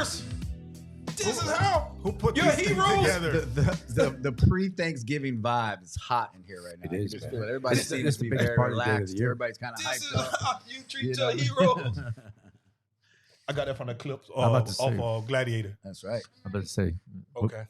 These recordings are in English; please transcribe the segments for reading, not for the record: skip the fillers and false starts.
leaders. This is how. Who put your these things heroes together? The pre-Thanksgiving vibe is hot in here right now. It is, Just man. feel it. Everybody This seems is to the be biggest very party day of the relaxed. year. Everybody's kind of This hyped is up. how you treat You your know? heroes. I got that from the clips I'm about to of say. Gladiator. That's right. I'm about to say. Okay.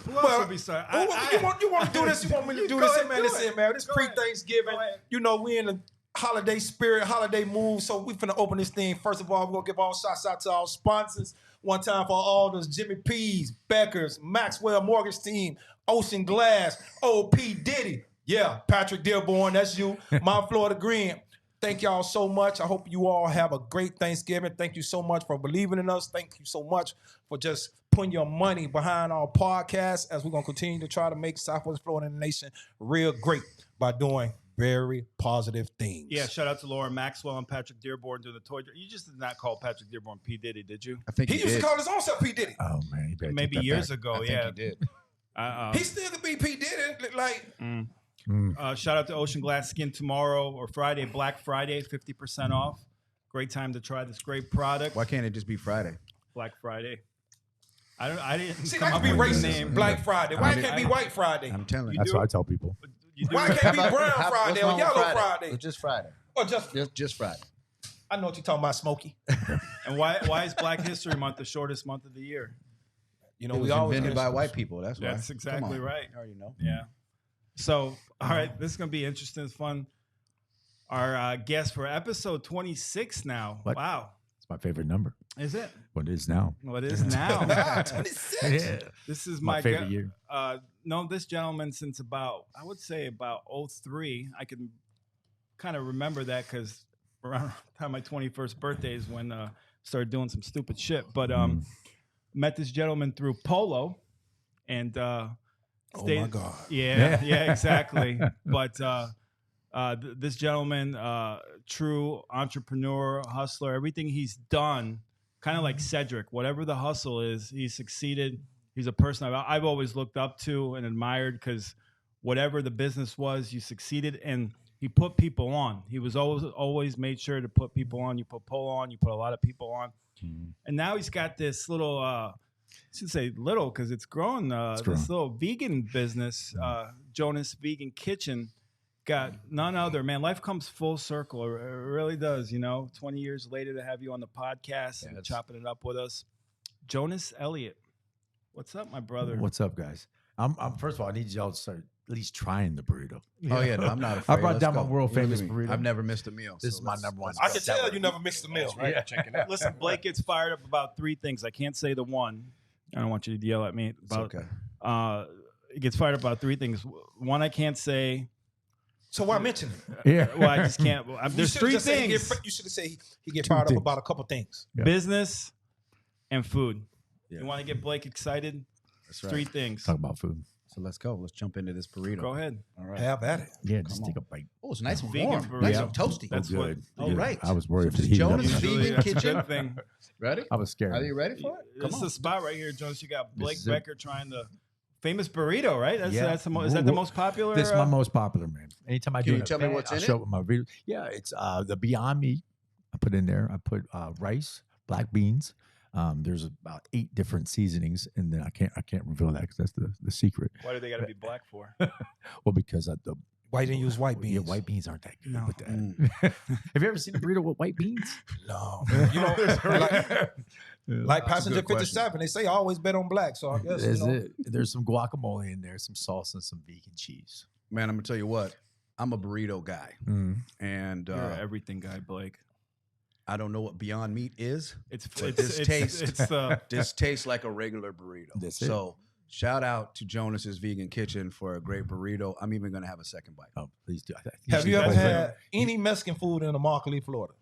Who else will be starting? You want to do this? You want me to do Go this? ahead, Man, do listen, it. man. This Go ahead. pre-Thanksgiving. Go ahead. You know, we in the holiday spirit, holiday mood. So we finna open this thing. First of all, we're gonna give all shouts out to our sponsors. One time for all those Jimmy P's, Beckers, Maxwell Morgenstein, Ocean Glass, O.P. Diddy. Yeah, Patrick Dearborn, that's you. Mount Florida Green. Thank y'all so much. I hope you all have a great Thanksgiving. Thank you so much for believing in us. Thank you so much for just putting your money behind our podcast as we're going to continue to try to make Southwest Florida and the nation real great by doing very positive things. Yeah, shout out to Lauren Maxwell and Patrick Dearborn doing the toy. You just did not call Patrick Dearborn P. Diddy, did you? I think He used did. to call his own self P. Diddy. Oh man, you better Maybe take that years back. ago, I think yeah. he did. He still could be P. Diddy. Like, Shout out to Ocean Glass Skin tomorrow or Friday, Black Friday, 50% off. Great time to try this great product. Why can't it just be Friday? Black Friday. I didn't see, come that up could be with the racist. name. Black Friday. Why can't it be White Friday? I'm telling you. That's do what it. I tell people. You do Why it. can't it be Brown What's Friday or wrong with Yellow Friday? It's just Friday. Or just Just Friday. I know what you're talking about, Smokey. And why is Black History Month the shortest month of the year? You know, It was we always invented get by white people. That's why. That's exactly Come on. right. You already know. Yeah. So, all right, this is going to be interesting. It's fun. Our guest for episode 26 now. What? Wow. It's my favorite number. Is it? What it is now. Well, it is now. 26. Yeah. This is My favorite year. Known this gentleman since about, I would say about 03. I can kind of remember that because around the time my 21st birthday is when I started doing some stupid shit. But met this gentleman through Polo and Oh stayed- my God. Yeah, exactly. But this gentleman, true entrepreneur, hustler, everything he's done, kind of like Cedric, whatever the hustle is, he's succeeded. He's a person I've always looked up to and admired because whatever the business was, you succeeded. And he put people on. He was always made sure to put people on. You put Polo on, you put a lot of people on. And now he's got this little, I should say little because it's grown, this little vegan business, Jonas Vegan Kitchen. Got none other, man. Life comes full circle. It really does, 20 years later to have you on the podcast and chopping it up with us. Jonas Elliott. What's up, my brother? What's up, guys? I'm first of all, I need y'all to start at least trying the burrito. Oh, yeah. No, I'm not afraid. I brought Let's down go. my world You look famous at me. burrito. I've never missed a meal. This is my number one. I can tell you never missed a meal, right? Yeah. Check it out. Listen, Blake gets fired up about three things. I can't say the one. I don't want you to yell at me. About, okay. He gets fired up about three things. One, I can't say. So why mention it? Yeah. Well, I just can't. There's three things. You should have said he get fired up about a couple things. Yeah. Business and food. Yeah. You want to get Blake excited? That's right. Three things. Talk about food. So let's go. Let's jump into this burrito. Go ahead. All right. Have at it. Yeah, just take a bite. Oh, it's nice and Vegan warm. burrito. Nice and toasty. That's Oh, what. good. All Good. right. I was worried So for the heat. Jonas up. Vegan Usually that's a Kitchen. good thing. Ready? I was scared. Are you ready for it? This is the spot right here, Jonas. You got Blake This is it. Becker trying the famous burrito, right? That's the is that the Well, most popular? This is my most popular, man. Anytime I Can do you an tell me event, what's I'll in show it? up with my video. Yeah, it's the Beyond Meat. I put in there. I put rice, black beans. There's about 8 different seasonings, and then I can't reveal that because that's the secret. Why do they got to be black for? Well, because Why didn't use white beans? yeah, white beans aren't that good No. with that. Have you ever seen a burrito with white beans? No. You know, like Passenger good question. 57, they say always bet on black. So I guess That's it. There's some guacamole in there, some sauce, and some vegan cheese. Man, I'm going to tell you what. I'm a burrito guy. And You're an everything guy, Blake. I don't know what Beyond Meat is. It's But this tastes- It's the This tastes like a regular burrito. That's it. So shout out to Jonas's Vegan Kitchen for a great burrito. I'm even going to have a second bite. Oh, please do. Have you ever That's had any Mexican food in Immokalee, Florida?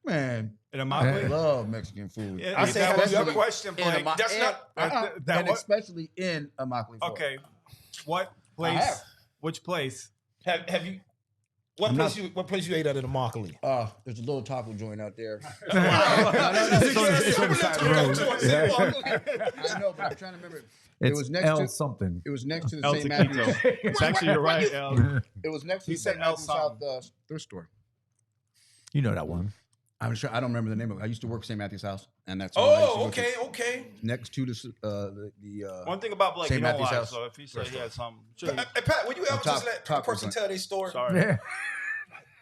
Man, in a I mockery. love Mexican food. Yeah, I say, that was have the you- question, In Blake. Immokalee. That's not. that and what- especially in Immokalee, Florida. Okay, what I place? have. Which place? Have you? I'm What place you ate at in Immokalee? There's a little taco joint out there. It's on the side of the road. I know, but I'm trying to remember. It's was next El to- something. It was next to the El St. Taquito. Matthew's. It's actually you're right. It was next to He the said St. El Matthew's South something. thrift store. You know that one. I'm sure I don't remember the name of it. I used to work at St. Matthew's House, and that's all I used to Oh, go to. okay. Next to the One thing about Blake, St. you don't Matthew's lie. house. So if he said he had something, Hey, Pat, will you ever top- just let top a person percent. tell their story? sorry. Yeah.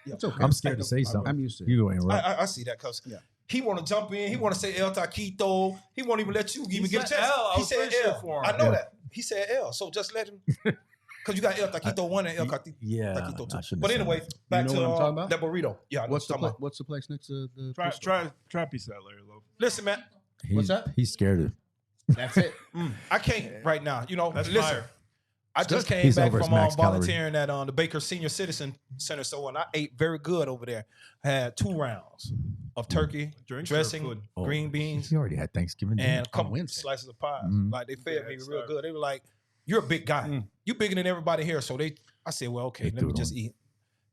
it's okay. I'm scared to say something. I'm used to it. You go interrupt. I see that because Yeah. he want to jump in. He want to say El Taquito. He won't even let you even get a said chance. L. I He was said pretty sure L. for him. I know Yeah. that. He said L. So just let him. Because you got El Taquito 1 and El Taquito Yeah. 2. I shouldn't have But said anyway, that. back know to what I'm talking about? that burrito. Yeah, I know What's what you're talking about. what's the place next to the? Try a piece of that, Larry Lowe. Listen, man, What's that? He's scared of. That's it. I can't right now. You know, That's listen. fire. I just came He's back over his from max calorie. volunteering at the Baker Senior Citizen Center, so and I ate very good over there. I had 2 rounds of turkey, Drinks or dressing, food? green beans, He already had Thanksgiving dinner. and a couple Wednesday. slices of pie. Mhm. Like they fed Yeah, me it's real start. good. They were like, "You're a big guy. You bigger than everybody here." So I said, "Well, okay, They let me threw it just on. eat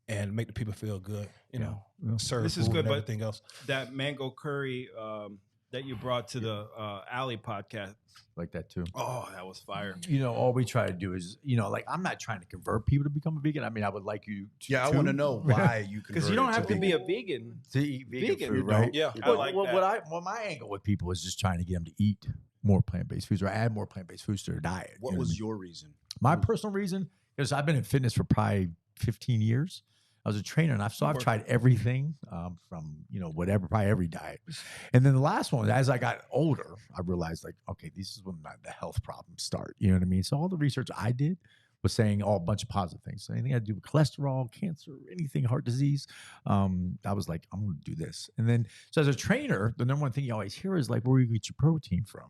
and make the people feel good. You know, Yeah. serve This is food good, and but- everything else." That mango curry that you brought to the Alley podcast. Like that too. Oh, that was fire. All we try to do is, like, I'm not trying to convert people to become a vegan. I mean, I would like you to. Yeah, I want to know why you Because you don't have to be a vegan. to eat vegan, Vegan, food, you right? Yeah. I like that. What my angle with people is just trying to get them to eat more plant-based foods or add more plant-based foods to their diet. What you know was I mean? your reason? My personal reason? Because I've been in fitness for probably 15 years. I was a trainer, and I've tried everything from whatever, probably every diet. And then the last one, as I got older, I realized like, okay, this is when the health problems start. You know what I mean? So all the research I did was saying a bunch of positive things. So anything I do with cholesterol, cancer, anything, heart disease. I was like, I'm going to do this. And then, so as a trainer, the number one thing you always hear is like, where you get your protein from.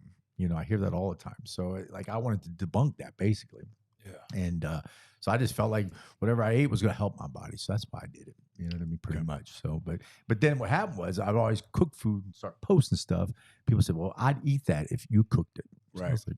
I hear that all the time. So like, I wanted to debunk that basically. Yeah. And so I just felt like whatever I ate was going to help my body. So that's why I did it. You know what I mean? Pretty much. So, but then what happened was I'd always cook food and start posting stuff. People said, well, I'd eat that if you cooked it. So I was like,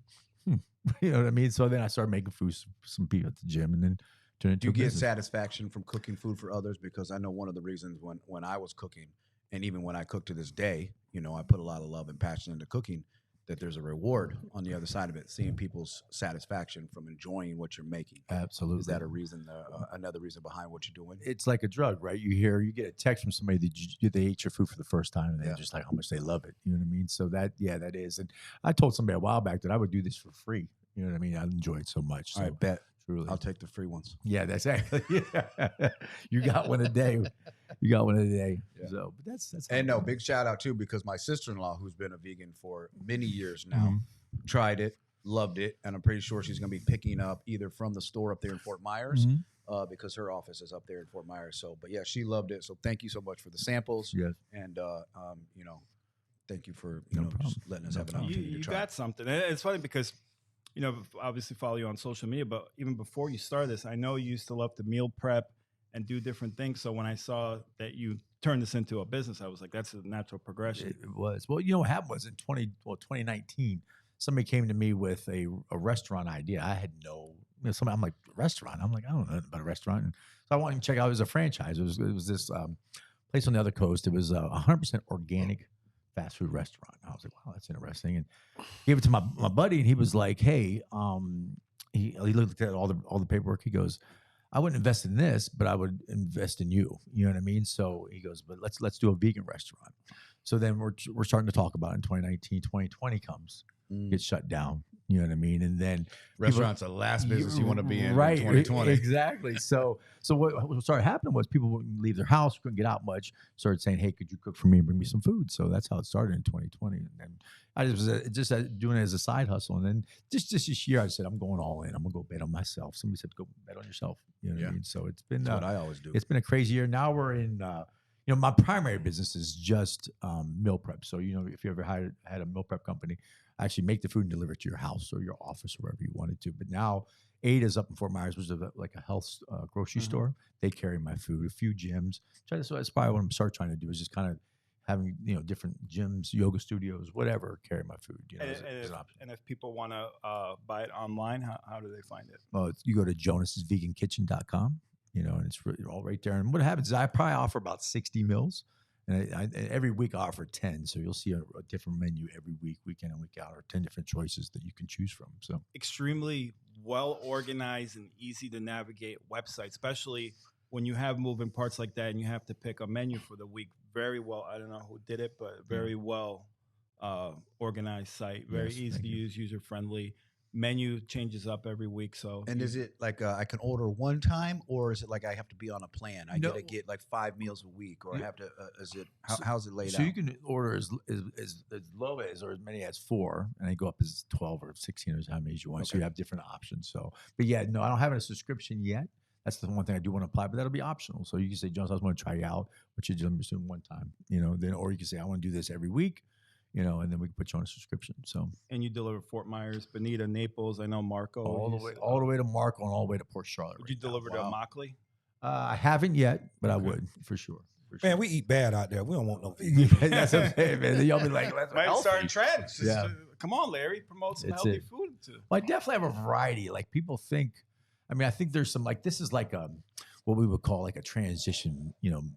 you know what I mean? So then I started making food for some people at the gym and then turned into Do you a get business. satisfaction from cooking food for others? Because I know one of the reasons when I was cooking, and even when I cook to this day, I put a lot of love and passion into cooking, that there's a reward on the other side of it, seeing people's satisfaction from enjoying what you're making. Absolutely. Is that a reason, another reason behind what you're doing? It's like a drug, right? You get a text from somebody that they ate your food for the first time and they're just like how much they love it. You know what I mean? So that is. And I told somebody a while back that I would do this for free. You know what I mean? I enjoy it so much. So I bet. truly. I'll take the free ones. Yeah, that's actually. You got one a day. You got one a day. Yeah. So, but that's. And no, big shout out too, because my sister-in-law, who's been a vegan for many years now, Mm-hmm. tried it, loved it, and I'm pretty sure she's going to be picking up either from the store up there in Fort Myers, Mm-hmm. because her office is up there in Fort Myers. So, but yeah, she loved it. So thank you so much for the samples. Yes. And thank you for No just problem. letting us No have an problem. opportunity You to try. got something. And it's funny because, obviously follow you on social media, but even before you started this, I know you used to love to meal prep and do different things. So when I saw that you turned this into a business, I was like, that's a natural progression. It was. Well, what happened was in 2019, somebody came to me with a restaurant idea. I had I'm like, restaurant? I'm like, I don't know nothing about a restaurant. And so I wanted to check out, it was a franchise. It was this place on the other coast. It was a 100% organic fast food restaurant. I was like, wow, that's interesting. And gave it to my buddy, and he was like, hey, he looked at all the paperwork. He goes, I wouldn't invest in this, but I would invest in you. You know what I mean? So he goes, but let's do a vegan restaurant. So then we're starting to talk about it in 2019, 2020 comes, gets shut down. You know what I mean? And then Restaurant's the last business you want to be in right, 2020. Exactly. So what started happening was people wouldn't leave their house, couldn't get out much, started saying, hey, could you cook for me and bring me some food? So that's how it started in 2020. And then I just doing it as a side hustle. And then just this year, I said, I'm going all in. I'm going to go bet on myself. Somebody said, go bet on yourself. You know what I mean? So it's been, That's what I always do. it's been a crazy year. Now we're in, my primary business is just meal prep. So, if you ever had a meal prep company, I actually make the food and deliver it to your house or your office or wherever you wanted to. But now Ada's up in Fort Myers, which is like a health grocery store. They carry my food, a few gyms. So that's probably what I'm trying to do is just kind of having, different gyms, yoga studios, whatever, carry my food. As an option. And if people want to buy it online, how do they find it? Well, you go to jonas'svegankitchen.com, and it's really all right there. And what happens is I probably offer about 60 meals. And every week I offer 10. So you'll see a different menu every week, week in and week out, or 10 different choices that you can choose from. So Extremely well organized and easy to navigate website, especially when you have moving parts like that and you have to pick a menu for the week, very well, I don't know who did it, but very well organized site, very easy to use, user friendly. Menu changes up every week. So, And is it like I can order one time, or is it like I have to be on a plan? I gotta get like 5 meals a week, or I have to. Is it how's it laid out? So you can order as low as or as many as 4, and they go up as 12 or 16 or how many as you want. So you have different options. So, but yeah, no, I don't have a subscription yet. That's the one thing I do want to apply, but that'll be optional. So you can say, Jonas, I just want to try you out, but you just do it one time, then, or you can say, I want to do this every week. And then we can put you on a subscription. So, and you deliver Fort Myers, Bonita, Naples. I know Marco. all the way to Marco and all the way to Port Charlotte. Would you deliver to Immokalee? I haven't yet, but I would for sure. Man, we eat bad out there. We don't want no vegan. Yeah, that's what I'm saying, man. Y'all be like, let's Might start trends. Yeah. Come on, Larry, promote some It's healthy it. food too. Well, I definitely have a variety. Like people think, I think there's some this is like what we would call like a transition,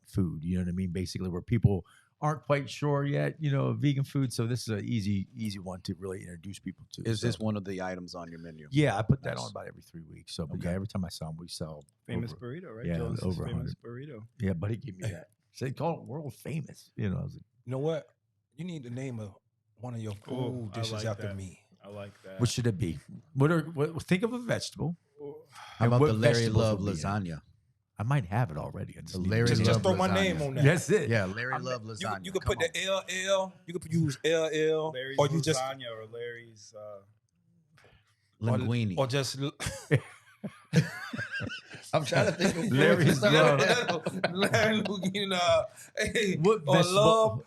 food. You know what I mean? Basically, where people aren't quite sure yet, vegan food. So this is an easy one to really introduce people to. Is this one of the items on your menu? Yeah, I put that on about every 3 weeks. So, but yeah, every time I sell them, we sell Famous over, burrito, right? Yeah, Jonas' over famous 100. burrito. Yeah, buddy gave me that. So they call it world famous. I was like, You know what? You need to name one of your food I dishes like after that. me. I like that. what should it be? Think of a vegetable. How about what the Larry vegetables Love would be in it? lasagna? I might have it already. I just need to Larry do Just it. Love throw my lasagna. name on that. That's it. Yeah, Larry Love lasagna. You could Come put the on. LL. You could use LL, Larry's or you just lasagna or Larry's. linguine. or just I'm trying to think of Larry's Love. Larry Lugin, hey, What or vegetable- love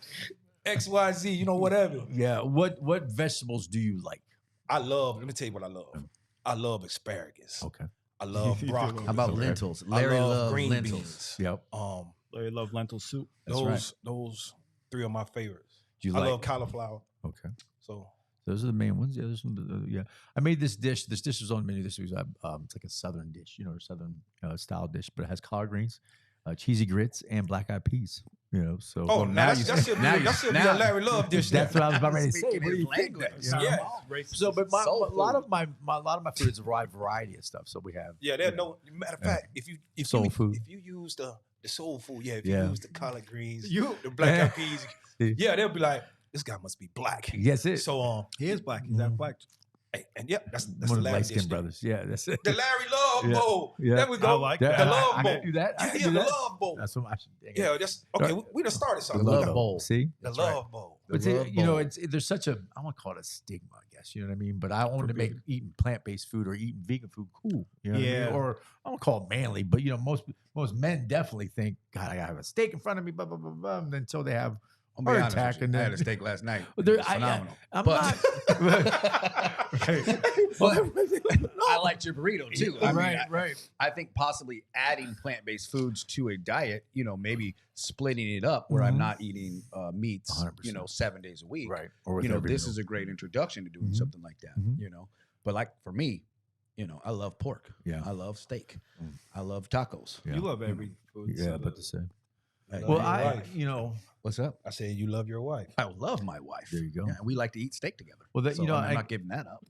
XYZ. Whatever. Yeah. What vegetables do you like? I love. Let me tell you what I love. I love asparagus. Okay. I love broccoli. How about Okay. lentils? I Larry love Love green lentils. beans. Yep. Larry love lentil soup. That's Those 3 are my favorites. Do you I like? love cauliflower. Okay. So Those are the main ones. Yeah. Yeah. I made this dish. This dish was on the menu this week. It's like a southern dish, or southern style dish, but it has collard greens, cheesy grits, and black eyed peas. So now that you- should be now a you- Larry Love dish. that's what I was about ready to say. Speaking What do his you think? language. Yeah. So, but a Soul lot food. of my food is a wide variety of stuff. So we have Yeah, matter of fact, if you Soul food. if you use the soul food, if Yeah. you use the collard greens, You- the black eyed peas, they'll be like, this guy must be black. Yes, it. So He is black. He's half black. and that's one the of the Larry light dish. skinned brothers. Yeah, that's it. The Larry Love Yeah. Bowl. Yeah. There we go. I like Yeah, that. The I Love can Bowl. do that. I Yeah, can the do that. Love Bowl. That's what I should. Yeah, that's okay. We done started The something. Love The Bowl. See, Love Bowl. but The Love Bowl. there's such a I want to call it a stigma, I guess. You know what I mean? But I wanted to make eating plant based food or eating vegan food cool. You know what I mean? Yeah. Or I don't call it manly, but most men definitely think, God, I gotta have a steak in front of me, blah blah blah blah. Until they have I'm gonna be heart honest attack, with you. and I then had a steak last night. Well, It there- was I- phenomenal. I'm But- not. I liked your burrito too. I mean, right. I think possibly adding plant-based foods to a diet, maybe splitting it up where I'm Mhm. not eating meats, 100%. 7 days a week. Right. Or with every This meal. is a great introduction to doing Mhm. something like that, Mhm. But like for me, I love pork. Yeah. I love steak. Mm. I love tacos. Yeah. You love every food. Yeah, so about to say. Hey, Love Well, your I, wife. what's up? I said you love your wife. I love my wife. There you go. Yeah, we like to eat steak together. Well, that, So, you know, I'm I- not giving that up.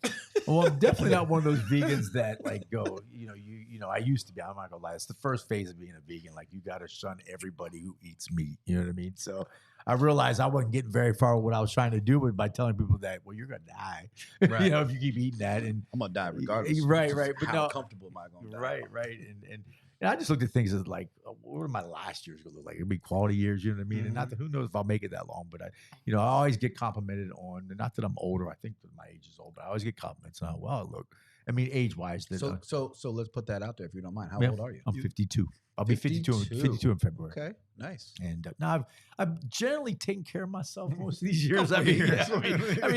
Well, I'm definitely not one of those vegans that like go, I used to be. I'm not gonna lie. It's the first phase of being a vegan. Like you got to shun everybody who eats meat. You know what I mean? So I realized I wasn't getting very far with what I was trying to do with by telling people that, well, you're gonna die. Right. If you keep eating that. And I'm gonna die regardless. Right, right. But How no, comfortable am I gonna die? right. And I just looked at things as like, what are my last years gonna look like? It'll be quality years. You know what I mean? And not that who knows if I'll make it that long, but I always get complimented on. And not that I'm older. I think that my age is old, but I always get compliments on how well I look. I mean, age wise. So let's put that out there if you don't mind. How Yeah. old are you? I'm 52. I'll be 52 in February. Okay, nice. And now I've generally taken care of myself most of these years. I mean,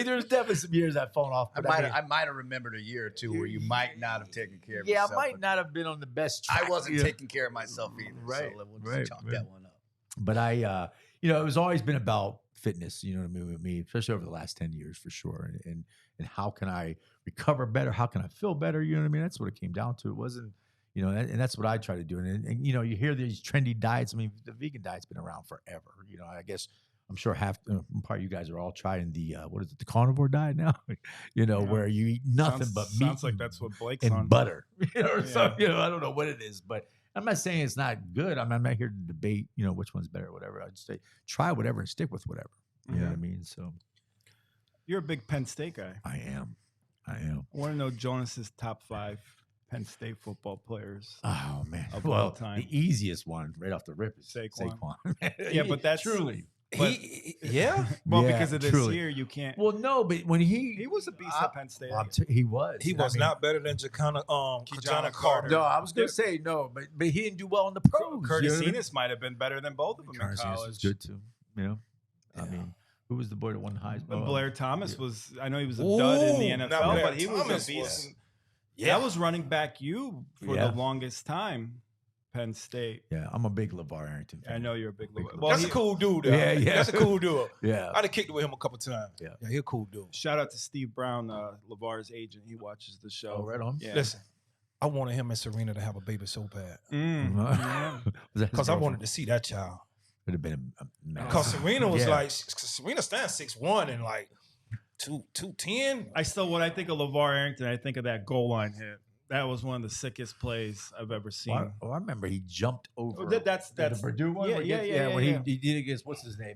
there's definitely some years I've fallen off. I But might have remembered a year or two where you might not have taken care of yeah, yourself. I might not have been on the best track. I wasn't you know. taking care of myself either. Right, So we'll right, just chalk right. that one up. But it was always been about fitness, you know what I mean, with me, especially over the last 10 years for sure. And how can I recover better? How can I feel better? You know what I mean? That's what it came down to. It wasn't, and that's what I try to do. And you hear these trendy diets. I mean, the vegan diet's been around forever. I guess I'm sure part of you guys are all trying the, the carnivore diet now, where you eat nothing but meat. Sounds like that's what Blake's and on. butter, or Yeah. something. I don't know what it is, but I'm not saying it's not good. I'm not here to debate, which one's better or whatever. I'd say try whatever and stick with whatever. You know what I mean? So You're a big Penn State guy. I am. I want to know Jonas's top 5 Penn State football players. Oh man. Of Well, all time. the easiest one right off the rip is Saquon. Yeah, but that's truly. But, Yeah. Well, Yeah, because of this truly. year, you can't. Well, no, but when he was a beast at Penn State. he was. He was not better than Kajana Carter. No, I was going to say no, but he didn't do well in the pros. Curtis Enos might have been better than both of them in Curtis Enos college. was good too. I mean, who was the boy that won the Heisman? And Blair Thomas was. I know he was a dud in the NFL, Blair but he was Thomas a beast. was- That was running back you for Yeah. the longest time. Penn State. Yeah, I'm a big LeVar Arrington fan. I know you're a big. Big Well, That's a cool dude. Though. Yeah, yeah. That's a cool dude. Yeah. I'd have kicked it with him a couple times. Yeah. He's a cool dude. Shout out to Steve Brown, LeVar's agent. He watches the show. Oh, right on. Yeah. Listen, I wanted him and Serena to have a baby so bad Yeah. because I wanted to see that child. Would have been a Because Serena was Yeah. like, Serena stands 6'1" and like 210. I still, when I think of LeVar Arrington, I think of that goal line hit. That was one of the sickest plays I've ever seen. I remember he jumped over. Oh, that's the Purdue one. yeah, where he yeah, gets- yeah, When yeah. he did it against what's his name,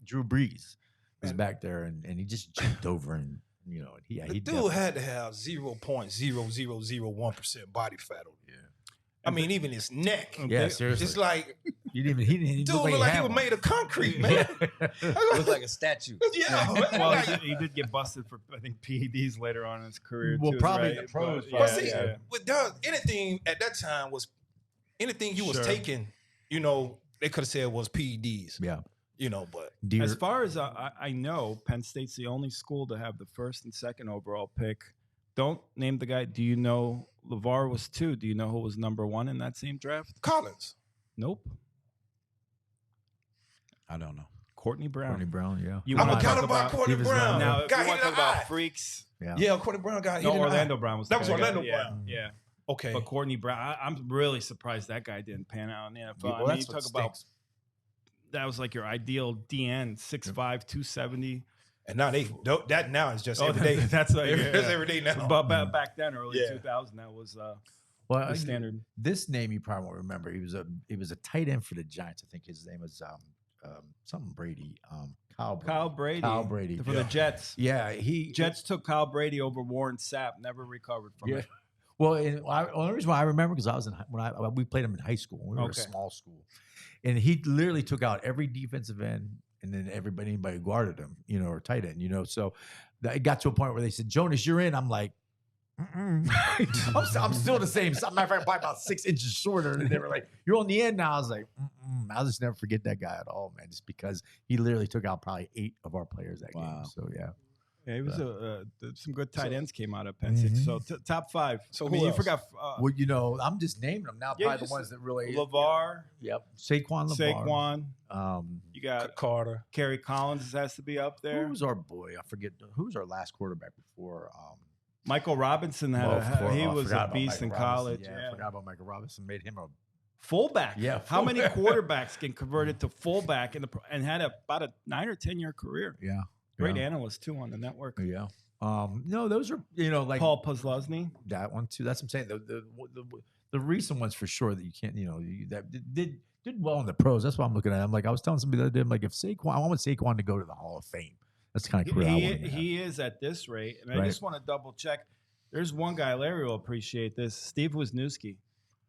Drew Brees was back there, and he just jumped over, and The he dude definitely- had to have 0.0001% body fat on him. I mean, even his neck. Yeah, seriously. It's like, He didn't dude looked like he was made of concrete, man. Looked like a statue. Yeah. Well, like- he did get busted for, I think, PEDs later on in his career. Well, too, probably right? the pros, But, But yeah, see, yeah. anything at that time was anything he was Sure. taking, they could have said was PEDs, Yeah. but Deer, As far as I know, Penn State's the only school to have the first and second overall pick. Don't name the guy. Do you know LeVar was 2? Do you know who was number 1 in that same draft? Collins. Nope. I don't know. Courtney Brown. Courtney Brown, yeah. You I wanna forgot talk about Courtney he was Brown. Now, if Got you hit want to in talk the about eye. freaks, Yeah, Courtney Brown got hit no, in the Orlando eye. Brown was That the was guy got- Orlando yeah, Brown. Yeah. Okay. But Courtney Brown, I'm really surprised that guy didn't pan out in the NFL. Well, I mean, that's you what talk about stinks. that was like your ideal DN, 6'5", 270. And now that now is just every day. That's like That's every day now. But back then, early Yeah. 2000, that was Well, the standard. This name you probably won't remember. He was a tight end for the Giants. I think his name was something Brady. Kyle Brady. Kyle Brady. Kyle Brady. For the Jets. Yeah, he Jets took Kyle Brady over Warren Sapp, never recovered from Yeah. it. Well, only reason why I remember because I was we played him in high school. We were Okay. a small school, and he literally took out every defensive end, and then anybody who guarded him, or tight end, So it got to a point where they said, "Jonas, you're in." I'm like, I'm still the same. Matter of fact, probably about 6 inches shorter. And they were like, "You're on the end now." I was like, I'll just never forget that guy at all, man. Just because he literally took out probably 8 of our players that game. Wow. So yeah. Yeah, he was some good tight ends came out of Penn State. So top 5. So I who mean, you else? forgot Well, I'm just naming them now. Yeah, Probably just the ones that really. LeVar, Yep. Saquon LeVar. Saquon. You got Carter. Kerry Collins has to be up there. Who's our boy? I forget. Who's our last quarterback before? Michael Robinson he I was forgot a about beast in Michael college. Robinson. Yeah, I forgot about Michael Robinson. Made him a Fullback. Yeah, How many fullback. quarterbacks can convert it to fullback and had about a 9 or 10 year career? yeah. Great yeah. analyst too on the network. Yeah. No, those are like Paul Posluszny. that one too. That's what I'm saying. The recent ones for sure that you can't. That did well in the pros. That's what I'm looking at. I'm like I was telling somebody the other day. I'm like if Saquon, I want Saquon to go to the Hall of Fame. That's the kind of career I want him to have. He is at this rate, and I Right. just want to double check. There's one guy, Larry will appreciate this. Steve Wisniewski,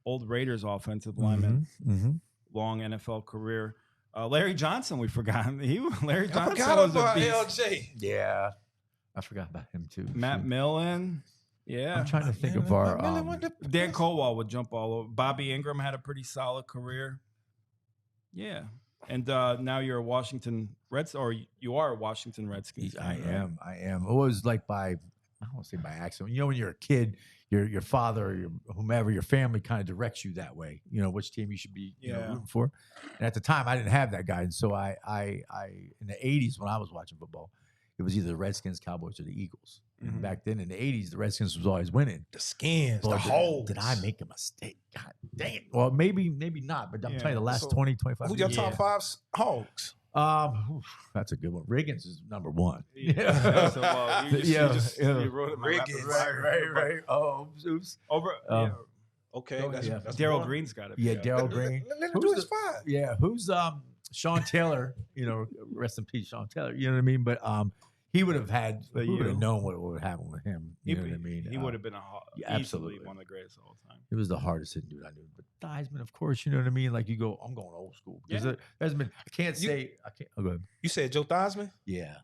old Raiders offensive lineman, Mhm. long NFL career. Larry Johnson, we forgot. Larry I Johnson forgot was a about beast. LJ. Yeah. I forgot about him too. Matt Shoot. Millen. Yeah. I'm trying to think of our. Dan Colwell would jump all over. Bobby Ingram had a pretty solid career. Yeah. And now you're a Washington Reds, or you are a Washington Redskins. I fan, right? am. It was like I don't want to say by accident. When you're a kid, your father or whomever, your family kind of directs you that way. Which team you should be rooting for. And at the time, I didn't have that guidance. So I in the 80s when I was watching football, it was either the Redskins, Cowboys, or the Eagles. And back then in the 80s, the Redskins was always winning. The skins, Well, the holes. Did I make a mistake? God dang it. Well, maybe not. But I'm telling you, the last 20, 25 Who's your years. top 5 hogs? That's a good one. Riggins is number 1. Yeah. So, well, you Yeah, just yeah. you wrote it in my Riggins. rapid fire. Right. Oh, oops. Over. Um, yeah. Okay, Go that's, ahead. that's Daryl one. Green's got it. Yeah, Daryl Green. Let him Who's do his the- five. Yeah, who's Sean Taylor? You know, rest in peace, Sean Taylor. You know what I mean? But he would have had. But Who would you- have known what would happen with him? You know what I mean? He would have been yeah, easily absolutely. one of the greatest of all time. He was the hardest hitting dude I knew. But Theismann, of course, you know what I mean. Like you go, I'm going old school because Yeah. there's been. I can't You- say. I can't. Oh, go ahead. You said Joe Theismann? Yeah.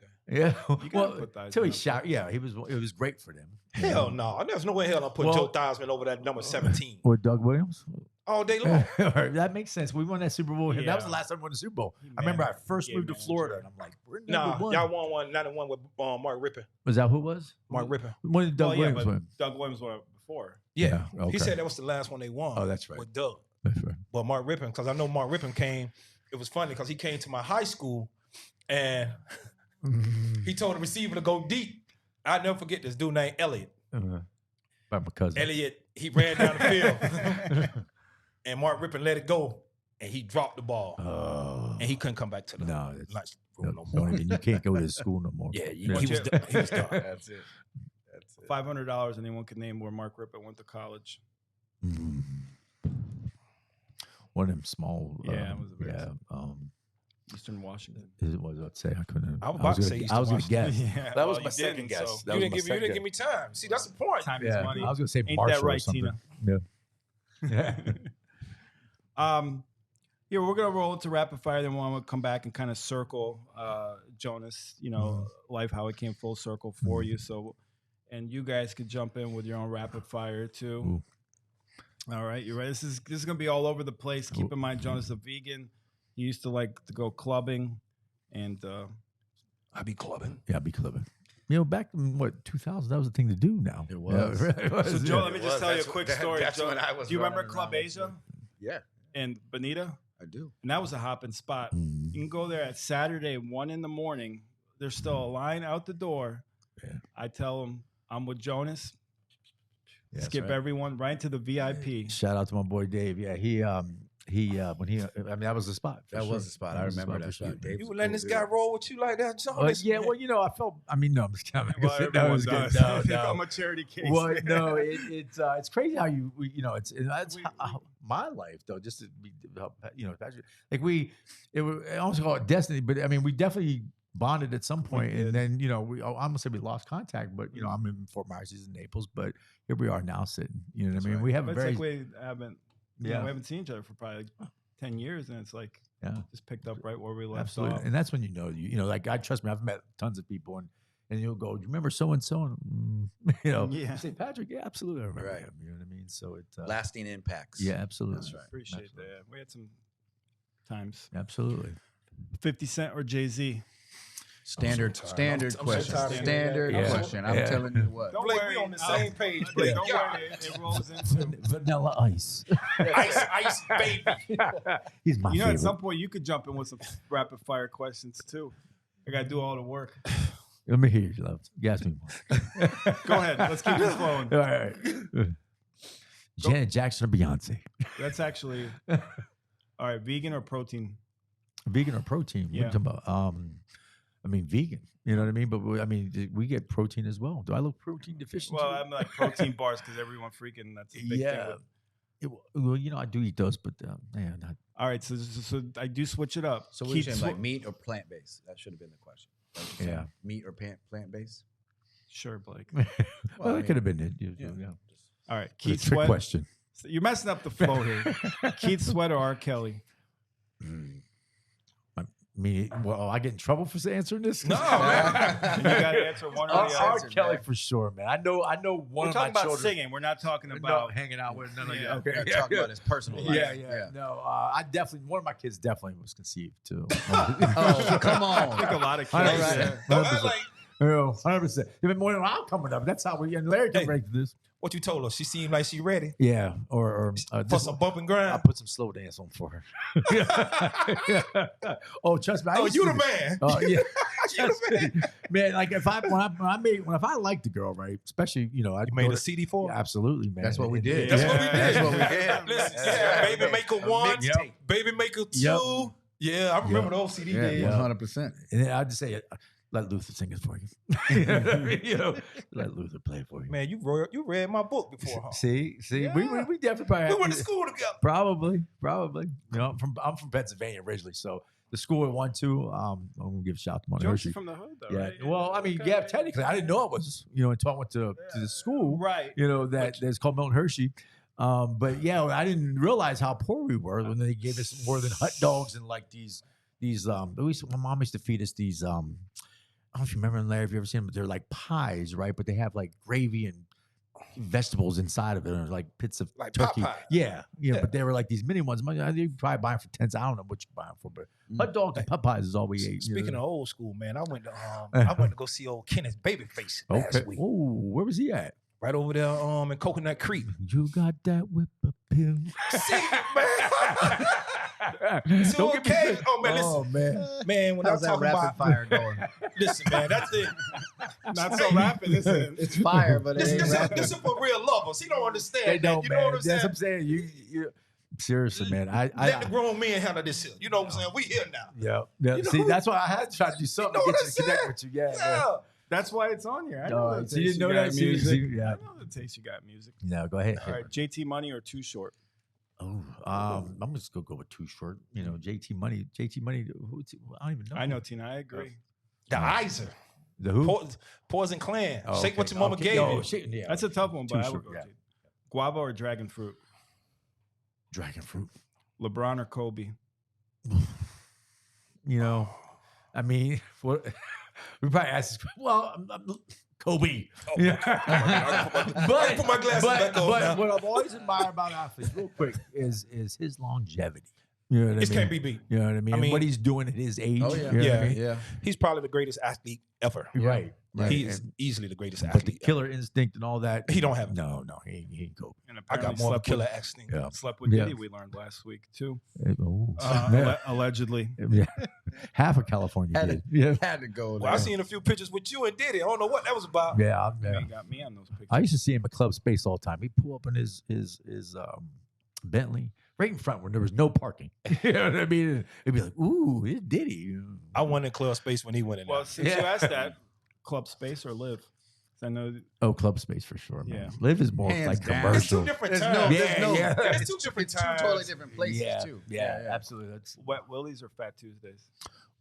Okay. Yeah. You gotta Well, put Theismann till he up shot. there. Yeah, he was. It was great for them. you Hell know? no. There's no way hell I'll put Well- Joe Theismann over that number 17 Or Doug Williams. all day long. That makes sense. We won that Super Bowl. That was the Yeah. last time we won the Super Bowl. He I remember I managed- first game moved to manager. Florida, and I'm like, we're Nah, number one. y'all won one, 91 with Mark Rippon. Was that who it was? Mark Rippon. When did Doug Well, Williams but win? Doug Williams won before. Yeah. Yeah, okay. He said that was the last one they won. Oh, that's right. With Doug. That's right. But Mark Rippon, because I know Mark Rippon came, it was funny because he came to my high school and he told the receiver to go deep. I'll never forget this dude named Elliott. By my cousin. Elliott, he ran down the field and Mark Rippon let it go and he dropped the ball Oh. and he couldn't come back to the No, it's- lunch No, room no more. don't even, you can't go to his school no more. Yeah, he What's was your- done. He was done. That's it. That's it. $500. Anyone can name where Mark Rippon went to college. Mm. One of them small. Yeah, it was a very yeah. Eastern Washington. Is it was I'd say I couldn't. I was about to say gonna, Eastern I was going to guess. Yeah, That was well, my you second didn't, guess. so- That You was didn't my give me second guess. time. See, that's the point. Time Yeah, is money. I was going to say Ain't Marshall that right, or something. Tina? Yeah. Yeah, we're gonna roll into rapid fire. Then we'll come back and kind of circle Jonas. You know, life how it came full circle for you. So, and you guys could jump in with your own rapid fire too. All right, you ready? This is gonna be all over the place. Keep in mind, Jonas is a vegan. He used to like to go clubbing, and I be clubbing. Yeah, I'd be clubbing. You know, back in what 2000, that was the thing to do. Now It was. Yeah, it was, so yeah. Joe, let me It just was. tell you a That's quick when- story. that's Joe, when I was do you remember running Club around. Asia Yeah, in Bonita? I do. And that was a hopping spot. Mm. You can go there at Saturday, 1 a.m. There's still a line out the door. Yeah. I tell them I'm with Jonas. That's Skip right. everyone right to the VIP. Shout out to my boy Dave. Yeah, he when he I mean that was the spot. for That sure. was the spot. I was the remember spot that for spot. sure. Dave You was were a letting cool this dude. guy roll with you like that, Jonas? Yeah, well, you know, I felt. I mean, no, I'm just kidding. Well, That everyone was does. good. No, I'm no. a charity case. Well, no, it's crazy how you know that's We- how, my life though. Just to be, you know, like I almost call it destiny, but I mean, we definitely bonded at some point, and then you know, I almost said we lost contact, but you know, I'm in Fort Myers, he's in Naples, but here we are now sitting. You know what I mean? Right. We have a But very it's like we haven't, you know, Yeah. we haven't seen each other for probably like 10 years, and it's like Yeah. just picked up right where we left absolutely, off. and that's when you know, like I trust me, I've met tons of people, and you'll go, do you remember so and so, and you know, Yeah. you say Patrick, yeah, absolutely, I remember Right. him. You know what I mean? So it, Lasting impacts. yeah, absolutely, That's right. Appreciate Absolutely. that. We had some times. absolutely. 50 Cent or Jay-Z? Standard so tired. standard I'm so question. tired of hearing Standard that. Yeah. question. I'm Yeah. telling you what. Don't Blake, worry, we on the I'll- same page, But Blake. don't God. worry, it rolls into. Vanilla Ice. Ice, baby. He's my You know, favorite. at some point you could jump in with some rapid fire questions too. I gotta do all the work. Let me hear you, love. Gas me more. Go ahead. Let's keep this flowing. All right. Janet Jackson or Beyonce? That's actually all right. Vegan or protein? Vegan or protein? What are you Yeah. talking about? I mean, vegan. You know what I mean? But I mean, we get protein as well. Do I look protein deficient? Well, too? I'm like protein bars because everyone freaking. That's a big thing. yeah. With, Well, you know, I do eat those, but man, not. all right, so I do switch it up. So what you saying, like meat or plant based? That should have been the question. Like you Yeah. saying Meat or plant based? Sure, Blake. Well, Well, I that mean, could have been it. Yeah. Yeah. All right, It's a Keith trick Sweat. question. You're messing up the flow here. Keith Sweat or R. Kelly? I mean, well, I get in trouble for answering this. No, man. You got to answer one or the R. other. Kelly for sure, man. I know one We're of talking my about children. singing. We're not talking No, about. hanging out with none of you. Yeah. Okay. We're talking about his personal life. Yeah. No, I definitely, one of my kids definitely was conceived too. Oh, come I think a on. lot of kids. All right. yeah. No, I like 100%. Even more than I'm coming up. That's how we, and Larry can Hey. break this. what you told her. She seemed like she ready Yeah. Or for this, some bump and I'll grind. put some slow dance on for her. Oh, trust me. I Oh, used you to the do- man. Oh, yeah. You the man. Man, like if I liked the girl, right? Especially, you know, I You made a CD for her? Yeah, absolutely, man. That's what we did. That's what we did. That's what we did. Listen, That's yeah, right. Baby Maker A 1, mixtape. Baby Maker 2. Yep. Yeah, I remember those CD Yeah, days. 100%. And then I'd just say, let Luther sing it for you. You know what I mean? You know, let Luther play it for you. Man, you read my book before, huh? See, Yeah. we definitely probably We have went to school together. Probably. You know, I'm from Pennsylvania originally, so the school we went to, I'm gonna give a shout out to Mount Jones Hershey. is from the hood, though, Yeah. right? Well, I mean, Okay. yeah, technically, I didn't know it was, you know, until I went to the school, Right. you know, that's called Milton Hershey. But yeah, I didn't realize how poor we were when they gave us more than hot dogs and like these my mom used to feed us these I don't know if you remember them, Larry, if you ever seen them, but they're like pies, right? But they have like gravy and vegetables inside of it, or like bits of Like turkey. Popeye. Yeah. Yeah. But they were like these mini ones. You probably buy them for 10 cents. I don't know what you buy them for, but hot dogs and Popeyes is all we ate. Speaking of old school, man, I went to go see old Kenneth Babyface last week. Oh, where was he at? Right over there in Coconut Creek. You got that whip appeal. See, man. Don't get me okay. started. Oh man, listen. Oh man. Man, when I'm How's that talking rapid about fire going? listen, man, that's it. Not so rapid, is it? It's fire, but it This, ain't this, is, rapid. this is for real lovers. He don't understand. They that. don't, You man. know what I'm That's saying? what I'm saying. You seriously, man. Let the grown men handle this shit. You know what I'm saying? We here now. yeah. You know See, who- that's why I had to try to do something You know to get what you to I'm connect saying? with you. Yeah. Yeah. That's why it's on here. I know No, the so you taste didn't know got that? See, music. yeah. I know the taste you got music. No, go ahead. All right, JT Money or Too Short? Oh, I'm just gonna go with Too Short. You know, JT Money. Who's I don't even know. I know, Tina. I agree. The Iser. The who? Poison Clan. Oh, Shake what okay. your mama Okay. gave No, you. shit, yeah. That's a tough one, but Too I would Short, go yeah. to Guava or Dragon Fruit? Dragon fruit. LeBron or Kobe? You know, I mean, what we probably asked. Well, Kobe. Yeah. I put my glasses back on now. what I've always admired about athletes, real quick, is his longevity. You know what I This mean? can't be beat. You know what I mean? I mean- what he's doing at his age. Oh, yeah. You know what Yeah. I mean? Yeah. He's probably the greatest athlete ever. Right. He is easily the greatest But the athlete. killer instinct and all that. He don't have it. No, he ain't Kobe. And I got apparently more of a slept killer with, instinct. Yeah. slept with Yeah. Diddy, we learned last week, too. Oh, Allegedly. yeah. Half of California Had did. Yeah. Had to go Well, I seen a few pictures with you and Diddy. I don't know what that was about. Yeah. He got me on those pictures. I used to see him at Club Space all the time. He'd pull up in his Bentley right in front where there was no parking. You know what I mean? It'd be like, ooh, it's Diddy. I went in club space when he went in there. Well, since you asked that, Club Space or Live? 'Cause I know Oh, Club Space for sure, man. Yeah. Live is more Hands like down. It's two commercial. different There's times. no, Yeah, there's no, yeah. It's two different two times. totally different places yeah, too. yeah, absolutely. That's Wet Willies or Fat Tuesdays?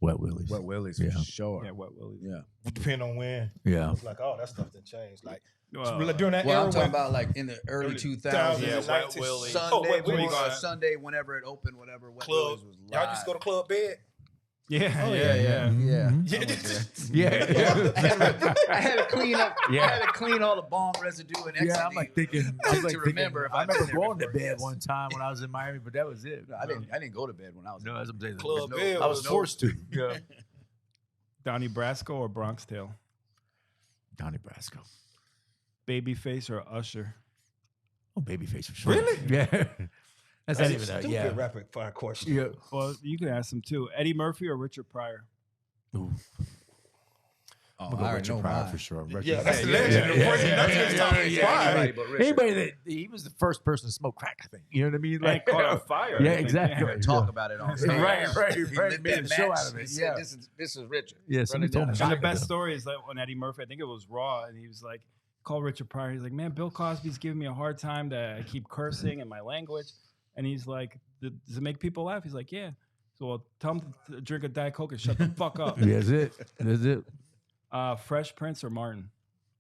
Wet Willies. Wet Willies Yeah. for sure. Yeah, Wet Willies. Yeah. Depending on when. Yeah. It's like, oh, that stuff didn't change. Like Well, during that Well, era I'm talking when about like in the early 2000s. Yeah, Wet 1990s. Willies. Sunday, Oh, wait, wait, wait. Sunday, whenever it opened, whatever. Wet club. Willies was live. Y'all used to go to club bed. yeah, Oh, yeah, yeah. Mhm. Yeah. I had to clean up. Yeah. I had to clean all the bomb residue and Yeah, I'm like thinking. I was like remember if I I've been remember there going to before, bed yes. one time when I was in Miami, but that was it. I didn't go to bed when I was. No, as I'm saying, Club no- bed I was was forced to. Yeah. Donnie Brasco or Bronx Tale? Donnie Brasco. Babyface or Usher? Oh, Babyface for sure. Really? Yeah. That's not even Stupid that. Yeah. rapid fire question. Yeah. Well, you can ask them too. Eddie Murphy or Richard Pryor? Ooh. Oh, I'm gonna I go already Richard know Pryor mine. for sure. Yeah, that's the Yeah, legend. yeah, The yeah, person- yeah, that's yeah, his yeah, top yeah, yeah, five. everybody but Richard. Anybody that he was the first person to smoke crack, I think. You know what I mean? Like caught on fire. Yeah, I think. exactly. And talk about it on stage. Right, He right. lit Made that a show match. out of it. He said, Yeah. This is Richard. Yeah, somebody told me. And the that. best story is that when Eddie Murphy, I think it was Raw, and he was like, call Richard Pryor. He's like, man, Bill Cosby's giving me a hard time that I keep cursing in my language. And he's like, does it make people laugh? He's like, yeah. So well, tell him to drink a Diet Coke and shut the fuck up. Yeah, that's it. That's it. Fresh Prince or Martin?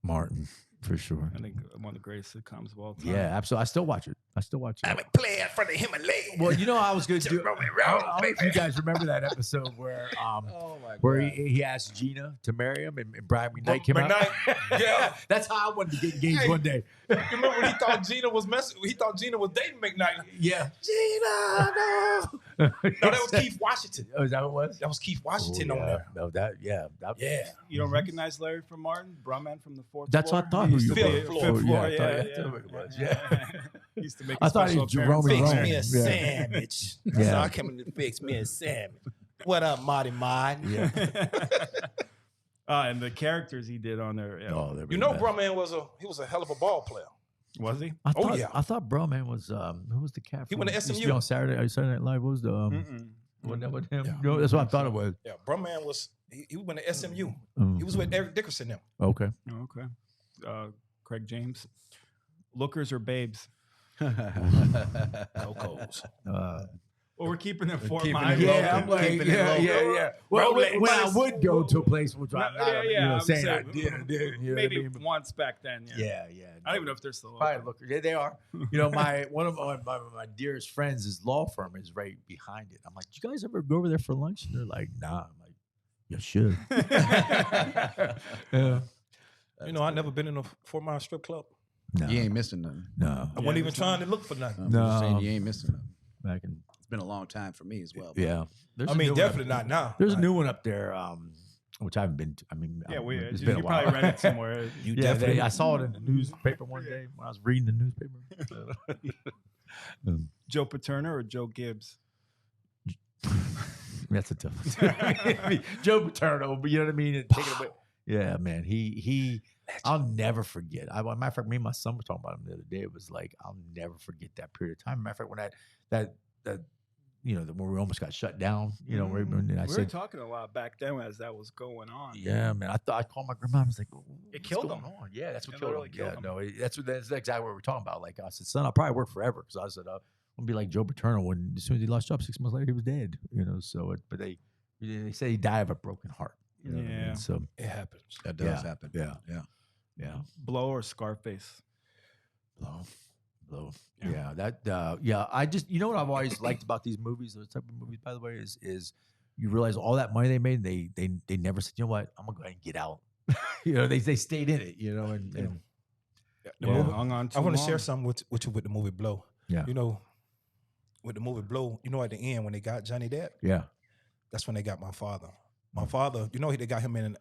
Martin, for sure. I think one of the greatest sitcoms of all time. Yeah, absolutely. I still watch it. I'm a player from the Himalayas. Well, you know, I was going to do. Roll it, I roll, don't know if you guys remember that episode where Oh my where God. he asked Gina to marry him and Brian McKnight came out. McKnight, yeah. That's how I wanted to get engaged Hey. one day. You remember when he thought Gina was messing? He thought Gina was dating McKnight. Yeah. Gina, no. No, that was Keith Washington. Oh, is that what it was? That was Keith Washington Oh, on yeah. there. No, that, yeah. That, Yeah. You don't recognize Larry from Martin? Brumman from the fourth That's floor? what I thought He who used you to be- were. Fifth Floor, floor, yeah, I thought that's what it was, yeah. He used to make I thought he special was Jerome appearances. Fix Wrong. me a Yeah. sandwich. Yeah. So I came in to fix me a sandwich. What up, Marty Martin? Yeah. And the characters he did on there. Yeah. Oh, they're You know, best. Brumman was a hell of a ball player. Was he? I yeah. thought Bro Man was who was the cat? He went to used be SMU. on Saturday Night Live. What was the Mm-mm. Wasn't that with him? Yeah. No, that's what I thought it was. Yeah, Brumman was he went to SMU. Mm. He was with Eric Dickerson now. Okay. Oh, okay. Craig James. Lookers or babes? No codes. Well, we're keeping it for keeping my it Yeah, local. I'm like, Keeping it yeah, local. yeah, yeah. Well, Rolex. when I would go to a place, which I'm not, I'm saying I saying, did, you know what I maybe mean? once back then. Yeah. Yeah, yeah. I don't even know if they're still Probably open. look. Yeah, they are. You know, one of my dearest friends, his law firm is right behind it. I'm like, "Do you guys ever go over there for lunch?" And they're like, "Nah." I'm like, "You should." Yeah. You know, I never been in a 4 Mile strip club. No, You ain't missing nothing. no. I wasn't even trying to look for nothing. I'm just saying No. you ain't missing nothing. Back in, It's been a long time for me as well. yeah. There's I a mean, new one definitely up- not now. There's a Like, new one up there, which I haven't been to. I mean, Yeah, it's you been a while. probably read it somewhere. You Yeah, definitely. I saw it in the newspaper one day when I was reading the newspaper. Joe Paterno or Joe Gibbs? That's a tough one. Joe Paterno, but you know what I mean? And take it away. Yeah, man. He I'll never forget. Matter of fact, me and my son were talking about him the other day. It was like, I'll never forget that period of time. Matter of fact, when that you know, when we almost got shut down, you know, when I We were said, talking a lot back then as that was going on. yeah, man. I called my grandma. I was like, It killed going him. on? Yeah, that's what It killed him. literally killed Yeah, him. no, that's exactly what we're talking about. Like I said, son, I'll probably work forever because I said I'm gonna be like Joe Paterno when as soon as he lost job 6 months later he was dead. You know, so but they say he died of a broken heart. You know what I mean? Yeah. So It happens. That does happen. yeah, Yeah. yeah. Blow or Scarface? Blow. Yeah. Yeah. I just, you know what I've always liked about these movies, those type of movies, by the way, is you realize all that money they made, they never said, you know what, I'm gonna go ahead and get out. You know, they stayed in it. You know, and The Yeah, movie- hung on too I want to long. share something with you with the movie Blow. Yeah. You know, with the movie Blow, you know, at the end when they got Johnny Depp, yeah, that's when they got my father. My father, you know, they got him in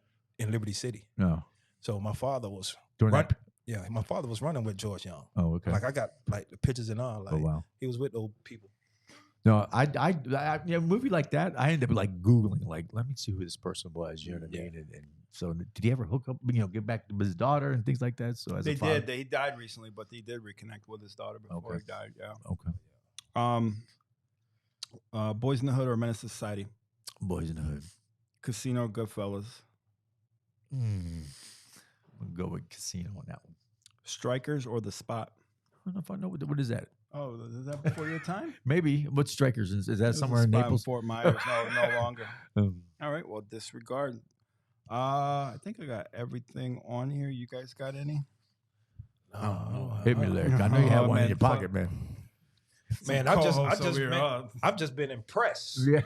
Liberty City. no, So my father was during run, that. yeah, my father was running with George Young. Oh, okay. Like I got like the pictures and all. Like Oh wow. he was with those people. No, I you know, a movie like that, I ended up like Googling, like, let me see who this person was. You know what I mean? And so, did he ever hook up? You know, get back to his daughter and things like that. So as They a father, did. He died recently, but he did reconnect with his daughter before Okay. he died. Yeah. Okay. Boys in the Hood or Menace to Society? Boys in the Hood. Casino, Goodfellas. I'm gonna go with Casino on that one. Strikers or The Spot? I don't know if I know what is that. Oh, is that before your time? Maybe. What Strikers is It that was somewhere The in Spot Naples? Fort Myers. No longer. Um, All right. Well, disregard. I think I got everything on here. You guys got any? hit me, Larry. I know you have Oh, one in man, your pocket, man. Man, I've just been impressed. Yeah.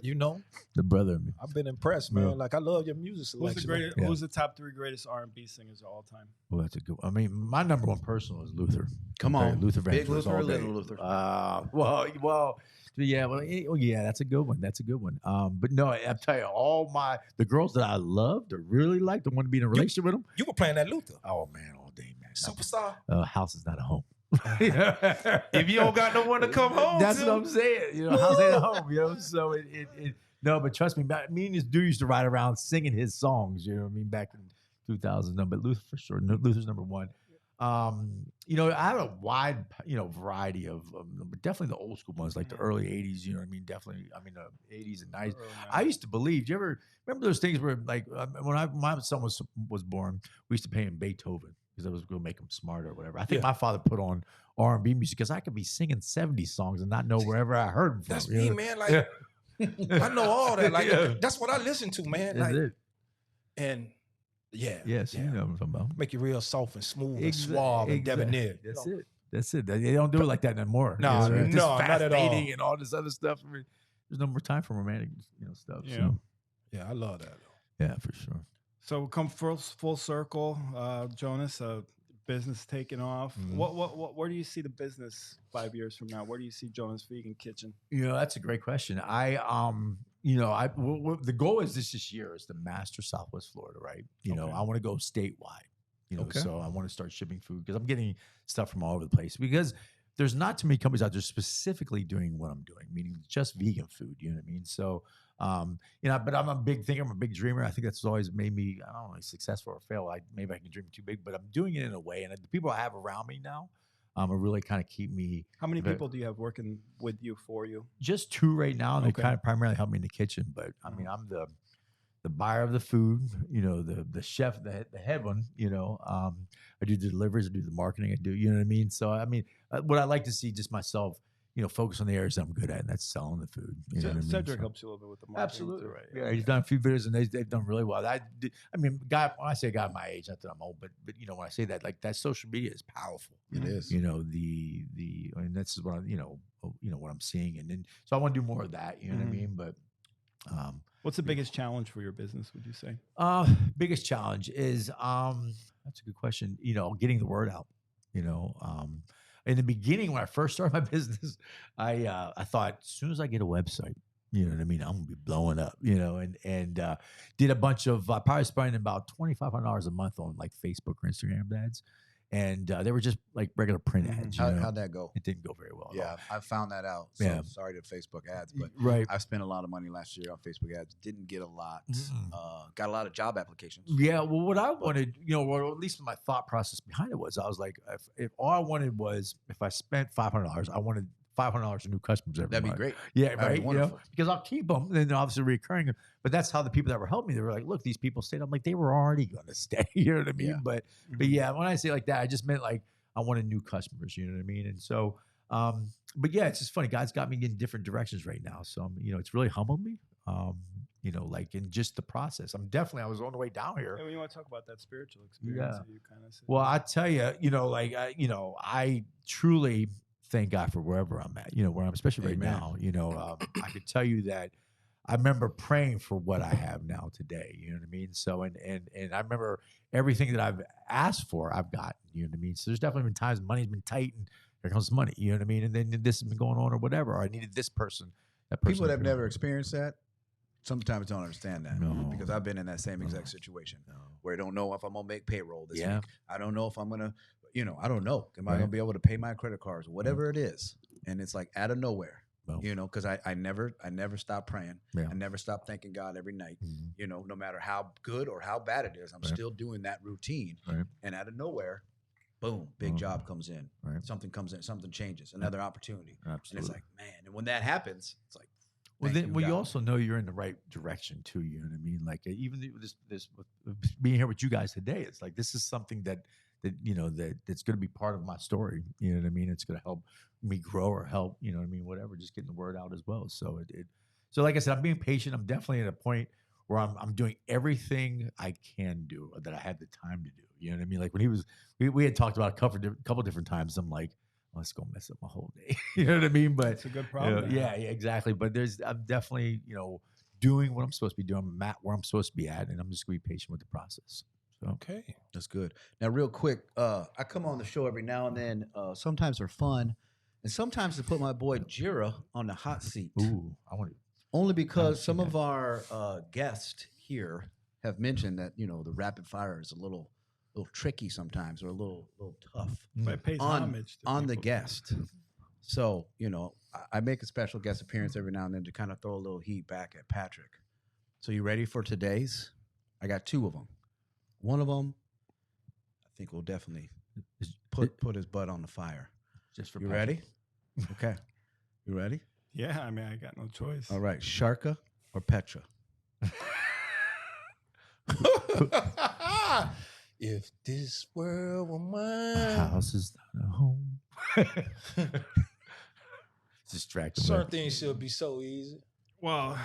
You know, The brother of me. I've been impressed, man. Yeah. Like I love your music Who's selection. the greatest? Yeah. Who's the top 3 greatest R&B singers of all time? Well, that's a good one. I mean, my number one personal is Luther. Come Okay, on. Luther Big Vandross Luther all or day. little Luther? Yeah, that's a good one. That's a good one. But no, I'm telling you, the girls that I loved or really liked, I want to be in a relationship with them. You were playing that Luther, Oh man, all day, man. superstar. House is not a home. If you don't got no one to come home That's to, what I'm saying. You know, house ain't a home. You know, so no, but trust me, me and this dude used to ride around singing his songs. You know what I mean? Back in 2000. No, but Luther for sure. Luther's number one. You know, I have a wide, variety of, but definitely the old school ones, like the early 80s, you know what I mean? Definitely, the 80s and 90s. I used to believe, do you ever remember those things where, like, when my son was born, we used to pay him Beethoven because I was going to make him smarter or whatever. I think my father put on R&B music because I could be singing 70s songs and not know wherever I heard them from. that's you me, know? man. Like I know all that. Like Yeah. that's what I listen to, man. That's Like it. and yeah, Yes, you know what I'm talking about. make you real soft and smooth and suave and debonair. That's it. That's it. They don't do it like that anymore. No, It's just no, not fast at all. dating and all this other stuff. I mean, there's no more time for romantic, stuff. Yeah. So, Yeah, I love that. Though. yeah, for sure. So we come full circle, Jonas. Business taking off. Mhm. Where do you see the business 5 years from now? Where do you see Jonas Vegan Kitchen? That's a great question. The goal is this year is to master Southwest Florida, right? Okay. I want to go statewide. Okay. So I want to start shipping food because I'm getting stuff from all over the place because there's not too many companies out there specifically doing what I'm doing, meaning just vegan food. You know what I mean? So, but I'm a big thinker. I'm a big dreamer. I think that's always made me, I don't know, successful or fail. Maybe I can dream too big, but I'm doing it in a way. And the people I have around me now, to really kind of keep me. How many people do you have working with you for you? Just 2 right now. They Okay. kind of primarily help me in the kitchen, but I mean, I'm the buyer of the food, the chef, the head one, I do the deliveries, I do the marketing, I do, you know what I mean? So, I mean, what I like to see just myself, focus on the areas that I'm good at, and that's selling the food. You know what I mean? Cedric So- helps you a little bit with the marketing. Absolutely. too, right? Yeah, he's done a few videos and they've done really well. When I say a guy my age, not that I'm old, but when I say that, like that social media is powerful. It is. And this is what what I'm seeing. And then, so I want to do more of that, you know what I mean? But, What's the biggest challenge for your business, would you say? biggest challenge is, that's a good question. Getting the word out, in the beginning, when I first started my business, I thought as soon as I get a website, you know what I mean, I'm gonna be blowing up, and did a bunch of probably spending about $2,500 a month on like Facebook or Instagram ads, and they were just like regular print ads. How'd that go? It didn't go very well. at all. Yeah, I found that out. So Yeah. sorry to Facebook ads, but Right. I spent a lot of money last year on Facebook ads. Didn't get a lot. Got a lot of job applications. Yeah, well, what I wanted, or at least my thought process behind it was, I was like, if all I wanted was, if I spent $500, I wanted $500 in new customers every That'd be month. great. Yeah, That'd be right. wonderful. Because I'll keep them, and then obviously recurring. But that's how the people that were helping me, they were like, "Look, these people stayed." I'm like, they were already going to stay. You know what I mean? Yeah. But yeah, when I say like that, I just meant like I wanted new customers. You know what I mean? And so, but yeah, it's just funny. God's got me in different directions right now. So it's really humbled me. Like in just the process. I was on the way down here. Hey, when you want to talk about that spiritual experience, that you kind of said. Well, I tell you, I truly thank God for wherever I'm at, where I'm, especially right Amen. now. I could tell you that I remember praying for what I have now today. You know what I mean? So, and I remember everything that I've asked for, I've gotten. You know what I mean? So there's definitely been times money's been tight, and here comes money. You know what I mean? And then this has been going on or whatever. Or I needed this person. That person. People that have never experienced that sometimes don't understand that. No. Because I've been in that same exact situation where I don't know if I'm gonna make payroll this Yeah. week. I don't know if I'm gonna, I don't know. Am I Right. gonna be able to pay my credit cards, whatever it is? And it's like out of nowhere. Well. Because I never stopped praying. Yeah. I never stopped thanking God every night. Mhm. No matter how good or how bad it is, I'm Right. still doing that routine. Right. And out of nowhere, boom, big job comes in. Right. Something comes in, something changes, another opportunity. And Absolutely. it's like, man, and when that happens, it's like, Well, thank then, you God. also know you're in the right direction too. You know what I mean? Like even this being here with you guys today, it's like this is something that's going to be part of my story. You know what I mean? It's going to help me grow or help. You know what I mean? Whatever, just getting the word out as well. So so like I said, I'm being patient. I'm definitely at a point where I'm doing everything I can do that I had the time to do. You know what I mean? Like when we had talked about a couple different times. I'm like, let's go mess up my whole day. You know what I mean? But It's a good problem. yeah, exactly. But I'm definitely, doing what I'm supposed to be doing. I'm at where I'm supposed to be at, and I'm just gonna be patient with the process. So Okay. That's good. Now, real quick, I come on the show every now and then. Sometimes they're fun, and sometimes to put my boy Jira on the hot seat. ooh, I want to. Only because seen some that. of our guests here have mentioned that the rapid fire is a little tricky sometimes, or a little tough But it pays homage to on the people. guest. So I make a special guest appearance every now and then to kind of throw a little heat back at Patrick. So you ready for today's? I got 2 of them. One of them, I think will definitely put his butt on the fire. Just for You Patrick. ready? Okay. You ready? Yeah, I mean, I got no choice. All right. Sharka or Petra? If this world were A mine. house is not a home. Distracted. Certain things should be so easy. Well,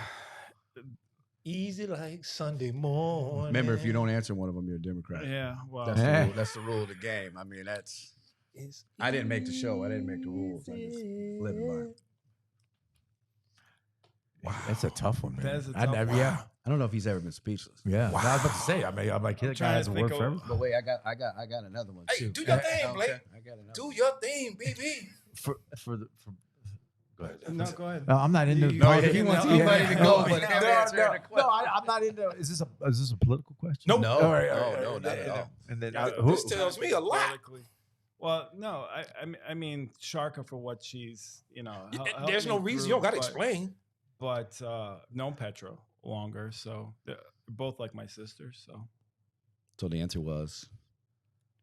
Easy like Sunday morning. Remember, if you don't answer one of them, you're a Democrat. yeah. Well, That's the rule. That's the rule of the game. I mean, It's I didn't make the show. I didn't make the rules. I just live by it. That's a tough one, man. That is a I tough never, one. yeah, I don't know if he's ever been speechless. yeah. I was about to say. I'm like, that guy trying has to a think word for of- everything. But wait, I got another one Hey, too. do your thing, Blake. I got another Do one. your thing, baby. For go ahead. no, go ahead. No, I'm not into. You- No, politics. he wants No, anybody to go, but no, can't no, answer the question. I'm not into. Is this a political question? Nope. No, All right, no, not at all. And then Yeah, This tells me a lot. Politically. Well, no, I mean, Sharka for what she's, helped There's no me reason. through, You don't got to but- explain. But known Petra longer, so they're both like my sisters. So So the answer was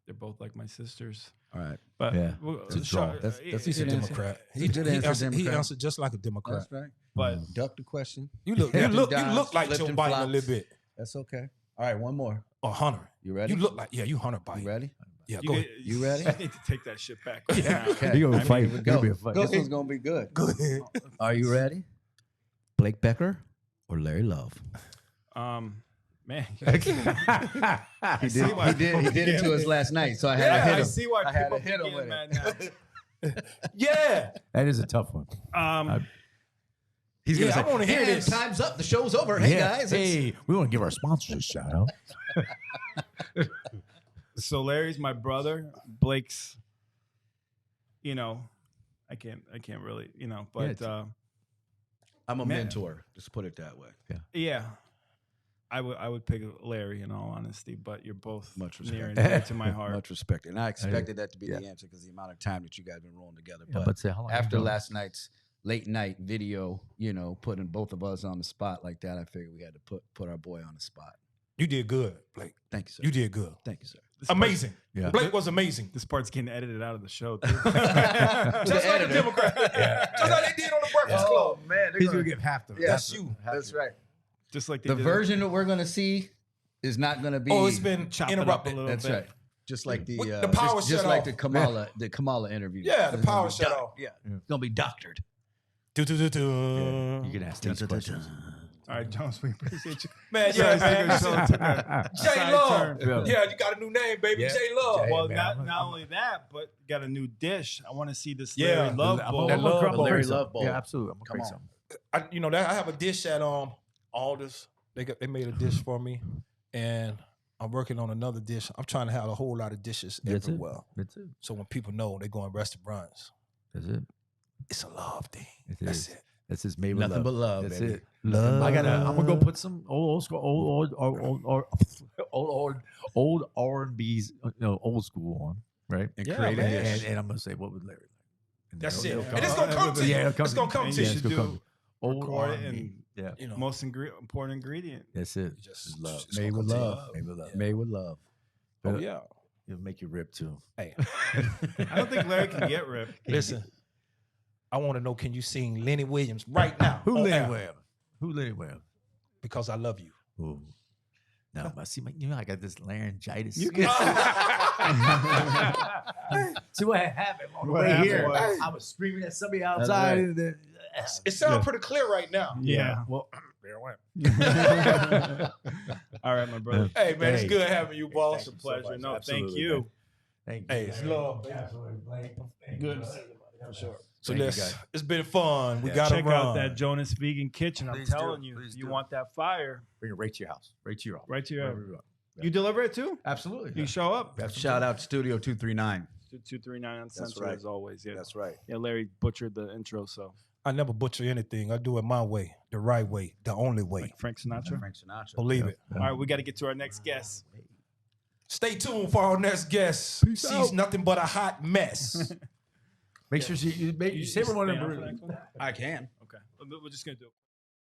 they're both like my sisters. All right. But Yeah. we'll- It's a sure, draw. That's He's a good answer. Democrat. It's a good answer, He Democrat. answered just like a Democrat. That's right. but Duck the question. You look like Flipped Joe and Biden a flopped. little bit. That's okay. All right, one more. Or Hunter. You ready? You look like you Hunter Biden. You ready? Yeah, you, go get- ahead. You ready? I need to take that shit back. Yeah. Okay. You're gonna fight. Here we It's gonna go. be a fight. This one's gonna be good. Go ahead. Are you ready? Blake Becker or Larry Love? Man, He did it to us last night, so I had to Yeah, hit I him. see why I had people to hit him get with mad it. now. Yeah. That is a tough one. He's Yeah, gonna I wanna hear "And this." Time's up. The show's over. Hey guys. Hey, we want to give our sponsors a shout out. So Larry's my brother. Blake's, I can't really, but I'm a Man. mentor. Just put it that way. yeah, I would pick Larry in all honesty. But you're both Much near respect. and dear to my heart. Much respect. And I expected that to be the answer because the amount of time that you guys been rolling together. Yeah, But say how long after you know? last night's late night video, putting both of us on the spot like that, I figured we had to put our boy on the spot. You did good, Blake. Thank you, sir. You did good. Thank you, sir. Amazing. Yeah. Blake was amazing. This part's getting edited out of the show. Too. Just like a Democrat. Just like they did on the Breakfast Club. man, He's gonna get half the. That's you. That's right. Just like they The did version that we're gonna see is not gonna be. Oh, it's been chop it up a interrupted. little That's bit. right. Just like the The power just shut like off. the Kamala interview. Yeah, the It's gonna power be shut doc- off. Yeah, it's gonna be doctored. You can ask these questions. All right, Jones, we appreciate you. Man, Sorry, yeah, man. Show took a J side Love. turn. Yeah, you got a new name, baby. Yeah. J Love. J- Well, man, not only that, but got a new dish. I want to see this Yeah. Larry Love I'm bowl. That love gonna bowl. create Larry something. Love bowl. Yeah, absolutely. I'm gonna Come create on. something. I have a dish at Aldous. They made a dish for me, and I'm working on another dish. I'm trying to have a whole lot of dishes That's it. everywhere. That's it. So when people know they go in restaurants, That's it. it's a love thing. It That's is. it. That's just made with Nothing but love, That's baby. it. Love. I'm gonna go put some old school, old R&B's, old school on, right? And Yeah, create a man. dish. And I'm gonna say, what would Larry like? And That's then it. it'll And it's gonna come to you. Yeah, it'll come It's gonna come And to you you. should it's gonna do come. Old record it R&B. and Yeah, You know, most important ingredient. that's it. just Love. it's Made gonna with come to love. you. Made with love. Yeah. Made with love. Oh yeah. It'll make you rip too. Hey, I don't think Larry can get ripped. listen. I want to know, can you sing Lenny Williams right now? Who on Lenny air? Williams? Who Lenny Williams? Because I love you. Ooh. No, but see, I got this laryngitis. You can- See what happened on the What way happened here? was- I was screaming at somebody outside. right. And then, It sounds pretty clear right now. Yeah. Well, There it went. All right, my brother. Hey man, it's Hey. good having you, boss. It's a pleasure. No, Absolutely, thank you. thank you. Hey, it's love. Good. For sure. So Thank you, let's. guys. It's been fun. We gotta Check run. out that Jonas Vegan Kitchen. I'm Please do. telling you, Please you do. want that fire Bring it right to your house. Right to your house. right to your. Wherever you want. You deliver it too? Absolutely. You show up. Shout out Studio 239. 239 on Central right. as always. Yeah. That's right. Yeah, Larry butchered the intro, so I never butcher anything. I do it my way, the right way, the only way. like Frank Sinatra. Frank Sinatra. Believe it. All right, we got to get to our next guest. Stay tuned for our next guest. Peace She's out. nothing but a hot mess. Make sure you say everyone Stay in on the for the next one? I can. Okay, we're just gonna do it.